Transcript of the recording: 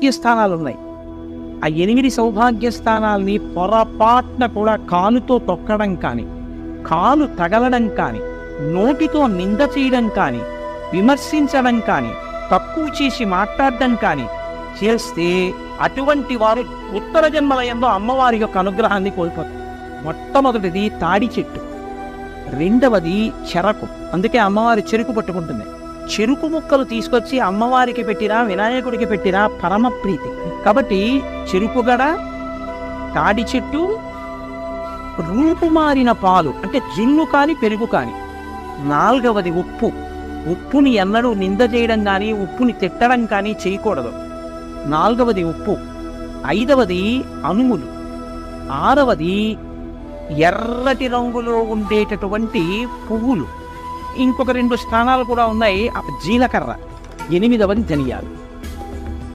సౌభాగ్య స్థానాలు ఉన్నాయి. ఆ 8 సౌభాగ్య స్థానాల్ని పొరపాటున కూడా కాలుతో తొక్కడం కానీ, కాలు తగలడం కానీ, నోటితో నింద చేయడం కానీ, విమర్శించడం కానీ, తక్కువ చేసి మాట్లాడడం కానీ చేస్తే అటువంటి వారు ఉత్తర జన్మలయంలో అమ్మవారి యొక్క అనుగ్రహాన్ని కోల్పోతారు. మొట్టమొదటిది తాడి చెట్టు, రెండవది చెరకు. అందుకే అమ్మవారి చెరుకు పట్టుకుంటుంది. చెరుకు ముక్కలు తీసుకొచ్చి అమ్మవారికి పెట్టినా వినాయకుడికి పెట్టినా పరమ ప్రీతి. కాబట్టి చెరుకుగడ, తాడి చెట్టు, రూపుమారిన పాలు అంటే జున్ను కాని పెరుగు కాని. నాలుగవది ఉప్పు. ఉప్పుని ఎన్నడూ నింద చేయడం కానీ, ఉప్పుని తిట్టడం కానీ చేయకూడదు. నాలుగవది ఉప్పు. ఐదవది అనుములు. ఆరవది ఎర్రటి రంగులో ఉండేటటువంటి పువ్వులు. ఇంకొక 2 స్థానాలు కూడా ఉన్నాయి. జీలకర్ర. 8వది ధనియాలు.